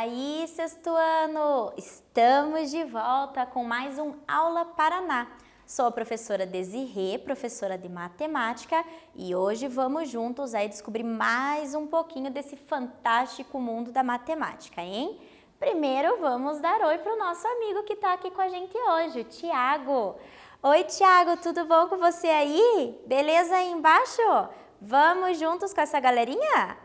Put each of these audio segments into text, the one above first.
aí, sexto ano! Estamos de volta com mais um Aula Paraná. Sou a professora Desirê, professora de matemática, e hoje vamos juntos aí descobrir mais um pouquinho desse fantástico mundo da matemática, hein? Primeiro, vamos dar oi para o nosso amigo que está aqui com a gente hoje, o Tiago. Oi, Tiago, tudo bom com você aí? Beleza aí embaixo? Vamos juntos com essa galerinha?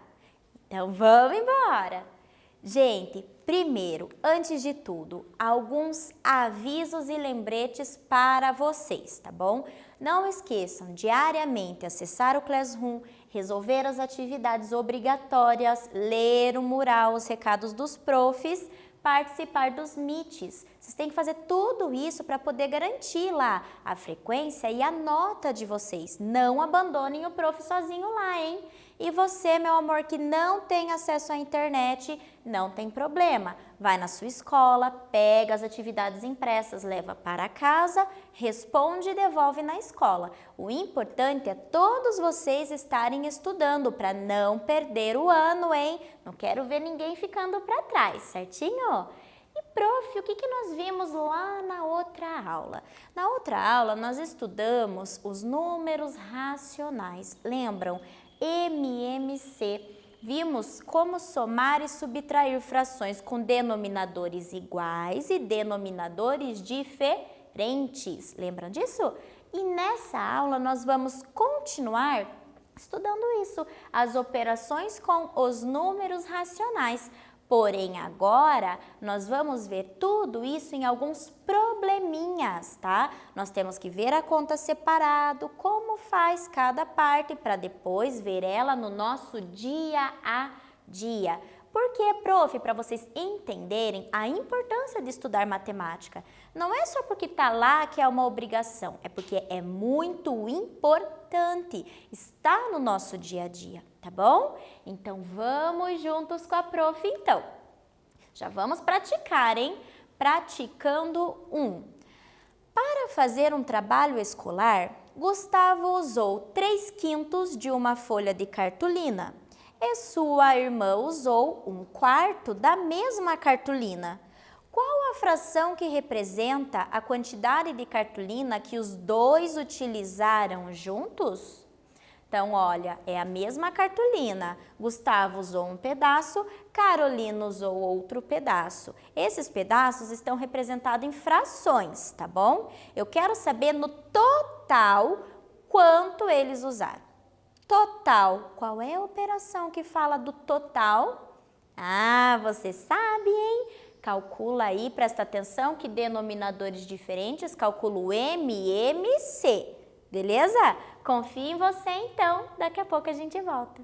Então, vamos embora! Gente, primeiro, antes de tudo, alguns avisos e lembretes para vocês, tá bom? Não esqueçam diariamente acessar o Classroom, resolver as atividades obrigatórias, ler o mural, os recados dos profs, participar dos meets. Vocês têm que fazer tudo isso para poder garantir lá a frequência e a nota de vocês. Não abandonem o prof sozinho lá, hein? E você, meu amor, que não tem acesso à internet, não tem problema. Vai na sua escola, pega as atividades impressas, leva para casa, responde e devolve na escola. O importante é todos vocês estarem estudando para não perder o ano, hein? Não quero ver ninguém ficando para trás, certinho? E, prof, o que nós vimos lá na outra aula? Na outra aula, nós estudamos os números racionais. Lembram? MMC. Vimos como somar e subtrair frações com denominadores iguais e denominadores diferentes. Lembram disso? E nessa aula nós vamos continuar estudando isso, as operações com os números racionais. Porém, agora nós vamos ver tudo isso em alguns probleminhas, tá? Nós temos que ver a conta separado, como faz cada parte, para depois ver ela no nosso dia a dia. Por quê, prof? Para vocês entenderem a importância de estudar matemática. Não é só porque está lá que é uma obrigação, é porque é muito importante, está no nosso dia a dia, tá bom? Então, vamos juntos com a prof, então. Já vamos praticar, hein? Praticando 1. Para fazer um trabalho escolar, Gustavo usou 3/5 de uma folha de cartolina e sua irmã usou 1/4 da mesma cartolina. Qual a fração que representa a quantidade de cartolina que os dois utilizaram juntos? Então, olha, é a mesma cartolina. Gustavo usou um pedaço, Carolina usou outro pedaço. Esses pedaços estão representados em frações, tá bom? Eu quero saber no total quanto eles usaram. Total, qual é a operação que fala do total? Ah, você sabe, hein? Calcula aí, presta atenção que denominadores diferentes, calcula o MMC, beleza? Confie em você então, daqui a pouco a gente volta.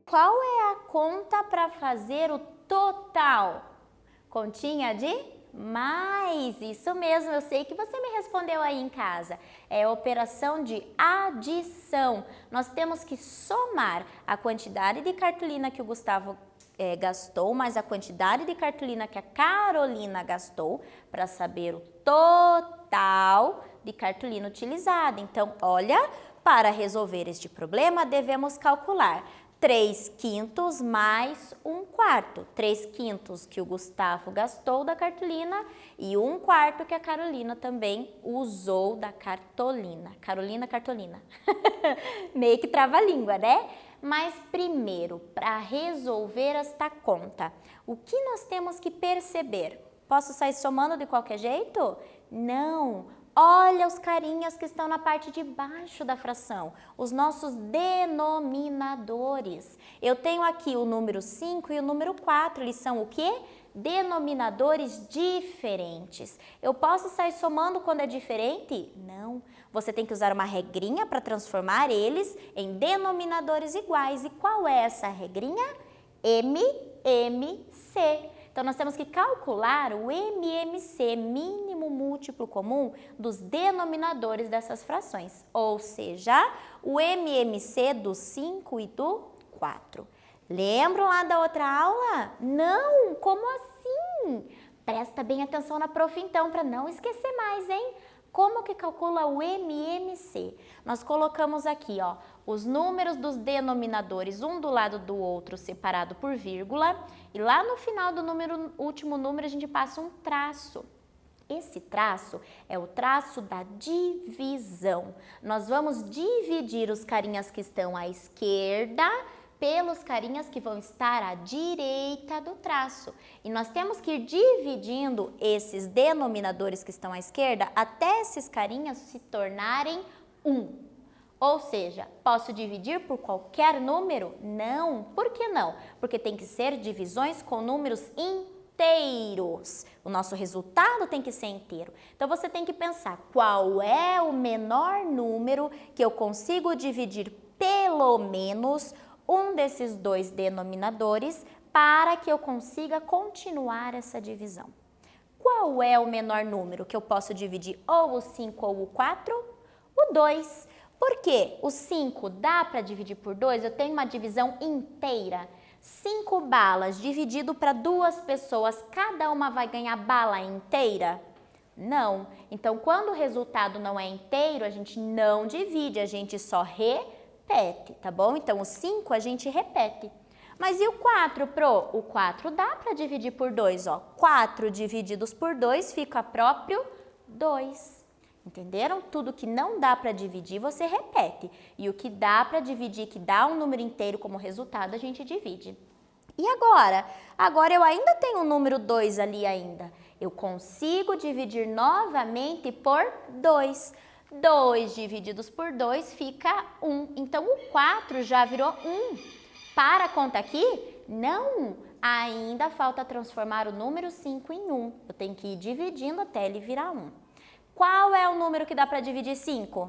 Qual é a conta para fazer o total? Continha de mais, isso mesmo, eu sei que você me respondeu aí em casa. É a operação de adição. Nós temos que somar a quantidade de cartolina que o Gustavo gastou, mais a quantidade de cartolina que a Carolina gastou, para saber o total de cartolina utilizada. Então, olha, para resolver este problema, devemos calcular 3/5 mais 1/4. 3/5 que o Gustavo gastou da cartolina e 1/4 que a Carolina também usou da cartolina. Cartolina. Meio que trava-língua, né? Mas primeiro, para resolver esta conta, o que nós temos que perceber? Posso sair somando de qualquer jeito? Não! Olha os carinhas que estão na parte de baixo da fração, os nossos denominadores. Eu tenho aqui o número 5 e o número 4, eles são o quê? Denominadores diferentes. Eu posso sair somando quando é diferente? Não. Você tem que usar uma regrinha para transformar eles em denominadores iguais. E qual é essa regrinha? MMC. Então, nós temos que calcular o MMC, mínimo múltiplo comum, dos denominadores dessas frações. Ou seja, o MMC do 5 e do 4. Lembram lá da outra aula? Não, como assim? Presta bem atenção na prof então, para não esquecer mais, hein? Como que calcula o MMC? Nós colocamos aqui, ó, os números dos denominadores, um do lado do outro, separado por vírgula, e lá no final do último número, a gente passa um traço. Esse traço é o traço da divisão. Nós vamos dividir os carinhas que estão à esquerda pelos carinhas que vão estar à direita do traço. E nós temos que ir dividindo esses denominadores que estão à esquerda até esses carinhas se tornarem 1. Ou seja, posso dividir por qualquer número? Não. Por que não? Porque tem que ser divisões com números inteiros. O nosso resultado tem que ser inteiro. Então, você tem que pensar qual é o menor número que eu consigo dividir pelo menos um desses dois denominadores para que eu consiga continuar essa divisão. Qual é o menor número que eu posso dividir ou o 5 ou o 4? O 2. Por quê? O 5 dá para dividir por 2? Eu tenho uma divisão inteira. 5 balas dividido para 2 pessoas, cada uma vai ganhar bala inteira? Não. Então, quando o resultado não é inteiro, a gente não divide, a gente só repete, tá bom? Então, o 5 a gente repete. Mas e o 4, Pro? O 4 dá para dividir por 2, ó. 4 divididos por 2 fica próprio 2. Entenderam? Tudo que não dá para dividir, você repete. E o que dá para dividir, que dá um número inteiro como resultado, a gente divide. E agora? Agora eu ainda tenho o número 2 ali ainda. Eu consigo dividir novamente por 2. 2 divididos por 2 fica 1. Então, o 4 já virou 1. Para a conta aqui? Não. Ainda falta transformar o número 5 em 1. Eu tenho que ir dividindo até ele virar 1. Qual é o número que dá para dividir 5?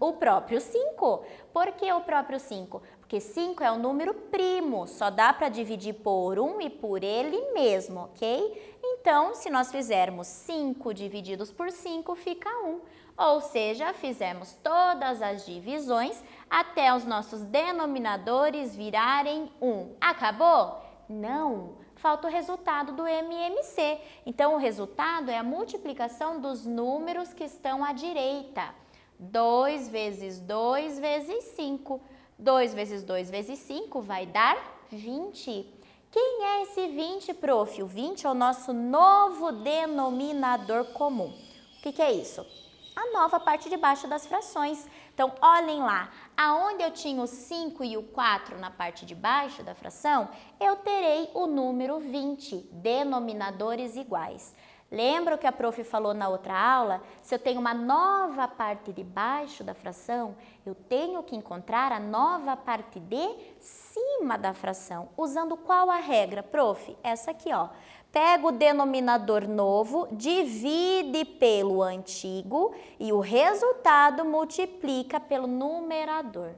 O próprio 5. Por que o próprio 5? Porque 5 é um número primo, só dá para dividir por 1 e por ele mesmo, ok? Então, se nós fizermos 5 divididos por 5, fica 1. Ou seja, fizemos todas as divisões até os nossos denominadores virarem 1. Acabou? Não. Falta o resultado do MMC. Então, o resultado é a multiplicação dos números que estão à direita. 2 vezes 2 vezes 5. 2 vezes 2 vezes 5 vai dar 20. Quem é esse 20, prof? O 20 é o nosso novo denominador comum. O que é isso? A nova parte de baixo das frações. Então, olhem lá, aonde eu tinha o 5 e o 4 na parte de baixo da fração, eu terei o número 20, denominadores iguais. Lembra o que a prof falou na outra aula? Se eu tenho uma nova parte de baixo da fração, eu tenho que encontrar a nova parte de cima da fração. Usando qual a regra, prof? Essa aqui, ó. Pega o denominador novo, divide pelo antigo e o resultado multiplica pelo numerador.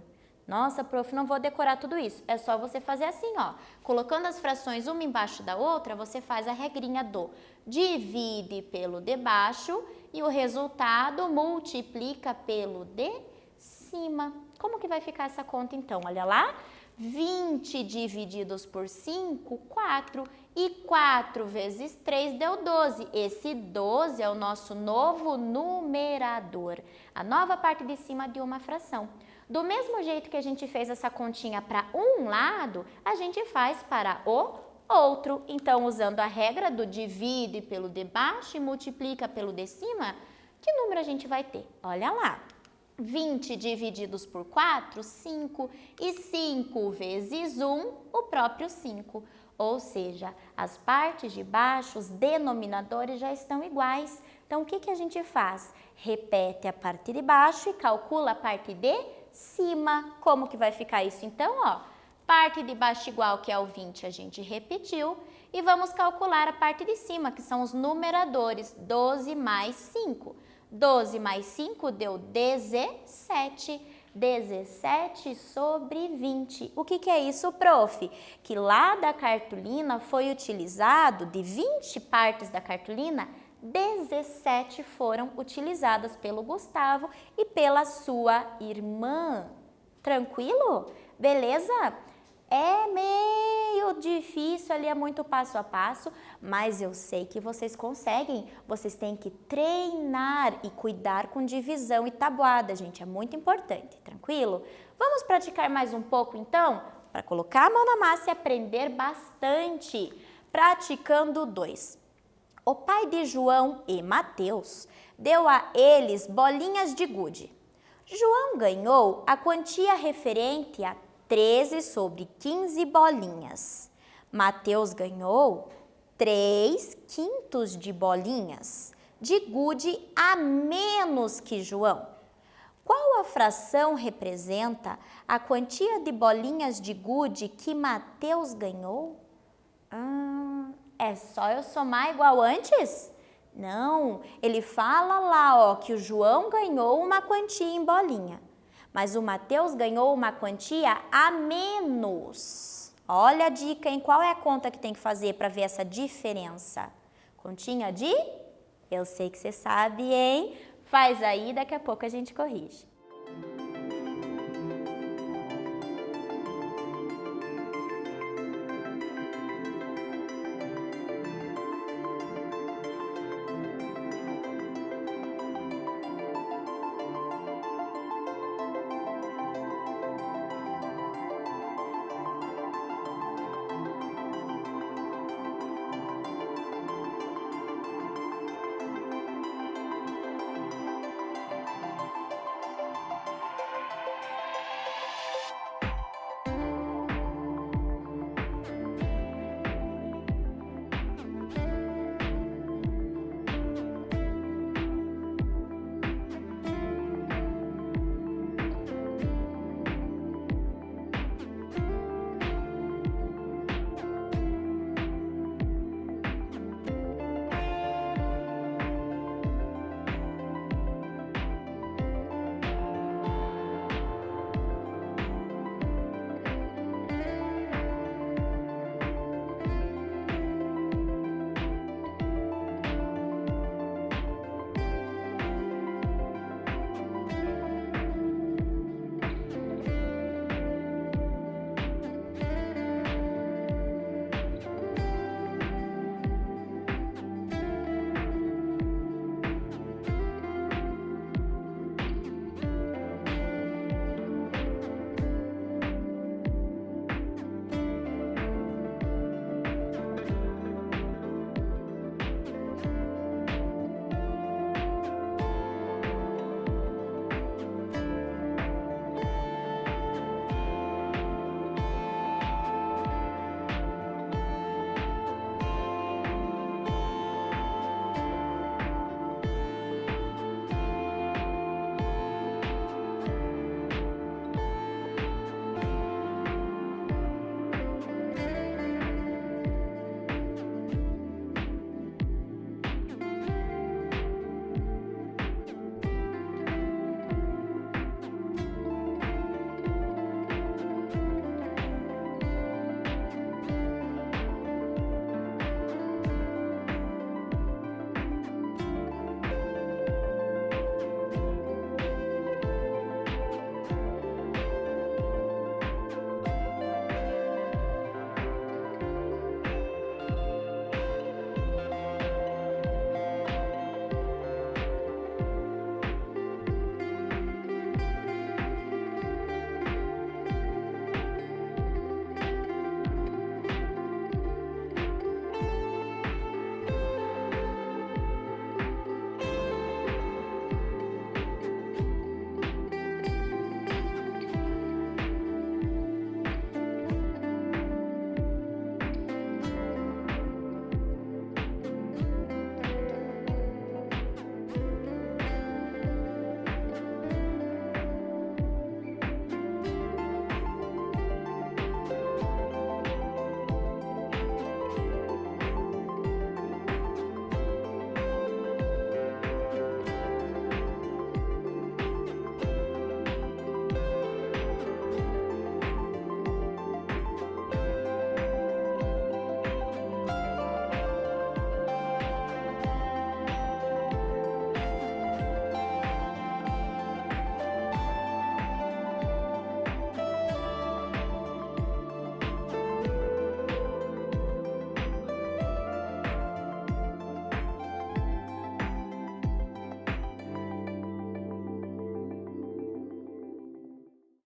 Nossa, prof, não vou decorar tudo isso. É só você fazer assim, ó. Colocando as frações uma embaixo da outra, você faz a regrinha do divide pelo de baixo e o resultado multiplica pelo de cima. Como que vai ficar essa conta então? Olha lá. 20 divididos por 5, 4. E 4 vezes 3 deu 12. Esse 12 é o nosso novo numerador, a nova parte de cima de uma fração. Do mesmo jeito que a gente fez essa continha para um lado, a gente faz para o outro. Então, usando a regra do divide pelo de baixo e multiplica pelo de cima, que número a gente vai ter? Olha lá. 20 divididos por 4, 5. E 5 vezes 1, o próprio 5. Ou seja, as partes de baixo, os denominadores já estão iguais. Então, o que a gente faz? Repete a parte de baixo e calcula a parte de cima. Como que vai ficar isso então? Ó, parte de baixo igual, que é o 20, a gente repetiu. E vamos calcular a parte de cima, que são os numeradores, 12 mais 5. 12 mais 5 deu 17. 17 sobre 20. O que é isso, prof? Que lá da cartolina foi utilizado, de 20 partes da cartolina, 17 foram utilizadas pelo Gustavo e pela sua irmã. Tranquilo? Beleza? É meio difícil, ali é muito passo a passo, mas eu sei que vocês conseguem. Vocês têm que treinar e cuidar com divisão e tabuada, gente, é muito importante, tranquilo? Vamos praticar mais um pouco então, para colocar a mão na massa e aprender bastante. Praticando 2. O pai de João e Mateus deu a eles bolinhas de gude. João ganhou a quantia referente a 13 sobre 15 bolinhas. Mateus ganhou 3/5 de bolinhas de gude a menos que João. Qual a fração representa a quantia de bolinhas de gude que Mateus ganhou? É só eu somar igual antes? Não, ele fala lá, ó, que o João ganhou uma quantia em bolinha. Mas o Mateus ganhou uma quantia a menos. Olha a dica, hein? Qual é a conta que tem que fazer para ver essa diferença? Continha de? Eu sei que você sabe, hein? Faz aí, daqui a pouco a gente corrige.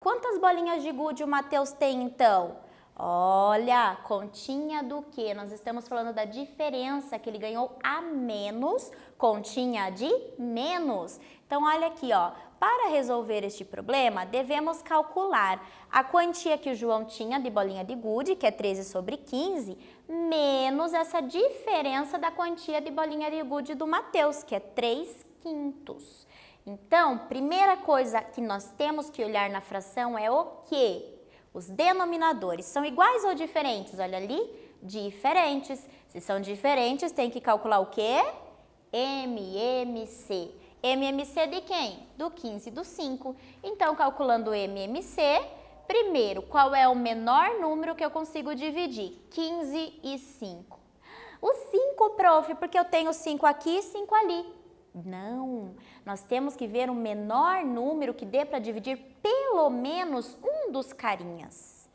Quantas bolinhas de gude o Matheus tem, então? Olha, continha do quê? Nós estamos falando da diferença que ele ganhou a menos, continha de menos. Então, olha aqui, ó. Para resolver este problema, devemos calcular a quantia que o João tinha de bolinha de gude, que é 13 sobre 15, menos essa diferença da quantia de bolinha de gude do Matheus, que é 3 quintos. Então, primeira coisa que nós temos que olhar na fração é o quê? Os denominadores são iguais ou diferentes? Olha ali, diferentes. Se são diferentes, tem que calcular o quê? MMC. MMC de quem? Do 15 e do 5. Então, calculando o MMC, primeiro, qual é o menor número que eu consigo dividir? 15 e 5. O 5, prof, porque eu tenho 5 aqui e 5 ali. Não, nós temos que ver o menor número que dê para dividir pelo menos um dos carinhas.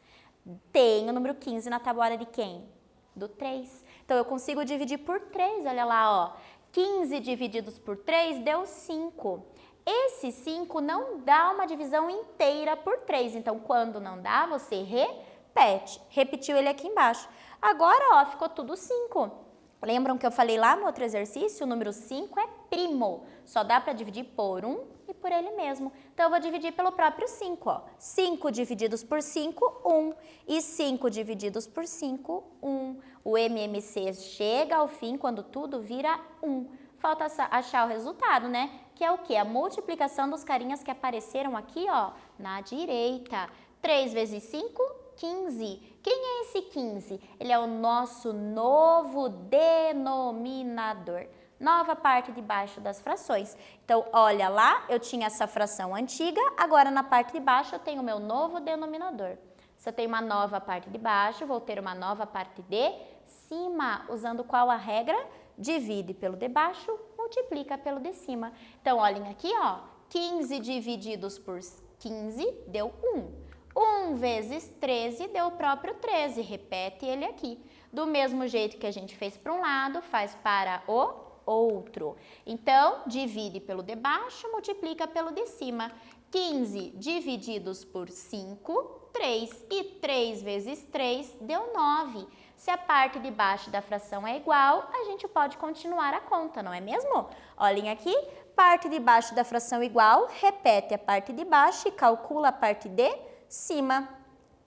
Tem o número 15 na tabuada de quem? Do 3. Então, eu consigo dividir por 3, olha lá, ó. 15 divididos por 3 deu 5. Esse 5 não dá uma divisão inteira por 3, então, quando não dá, você repete. Repetiu ele aqui embaixo. Agora, ó, ficou tudo 5. Lembram que eu falei lá no outro exercício? O número 5 é primo. Só dá para dividir por 1 e por ele mesmo. Então, eu vou dividir pelo próprio 5, ó. 5 divididos por 5, 1. E 5 divididos por 5, 1. O MMC chega ao fim quando tudo vira 1. Falta achar o resultado, né? Que é o quê? A multiplicação dos carinhas que apareceram aqui, ó, na direita. 3 vezes 5, 15. Quem é esse 15? Ele é o nosso novo denominador. Nova parte de baixo das frações. Então, olha lá, eu tinha essa fração antiga, agora na parte de baixo eu tenho o meu novo denominador. Se eu tenho uma nova parte de baixo, vou ter uma nova parte de cima. Usando qual a regra? Divide pelo de baixo, multiplica pelo de cima. Então, olhem aqui, ó, 15 divididos por 15 deu 1. 1 vezes 13 deu o próprio 13, repete ele aqui. Do mesmo jeito que a gente fez para um lado, faz para o outro. Então, divide pelo de baixo, multiplica pelo de cima. 15 divididos por 5, 3. E 3 vezes 3 deu 9. Se a parte de baixo da fração é igual, a gente pode continuar a conta, não é mesmo? Olhem aqui, parte de baixo da fração igual, repete a parte de baixo e calcula a parte de cima.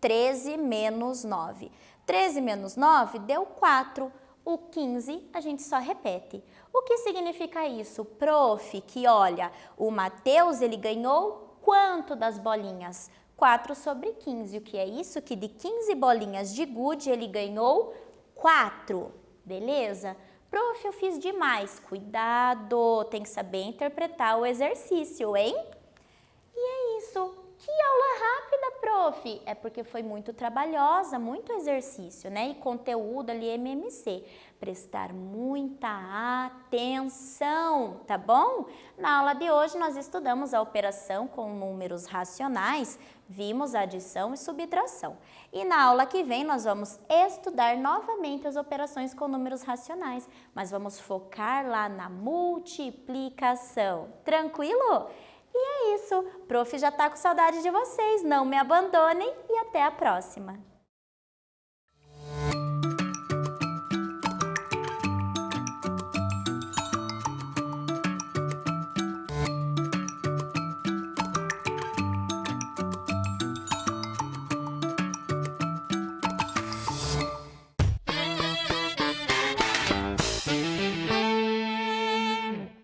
13 menos 9. 13 menos 9 deu 4. O 15 a gente só repete. O que significa isso? Prof, que olha, o Matheus ele ganhou quanto das bolinhas? 4 sobre 15. O que é isso? Que de 15 bolinhas de gude ele ganhou 4. Beleza? Prof, eu fiz demais. Cuidado, tem que saber interpretar o exercício, hein? E é isso. Que aula rápida, prof! É porque foi muito trabalhosa, muito exercício, né? E conteúdo ali MMC. Prestar muita atenção, tá bom? Na aula de hoje nós estudamos a operação com números racionais, vimos adição e subtração. E na aula que vem nós vamos estudar novamente as operações com números racionais, mas vamos focar lá na multiplicação. Tranquilo? E é isso, prof já tá com saudade de vocês, não me abandonem e até a próxima!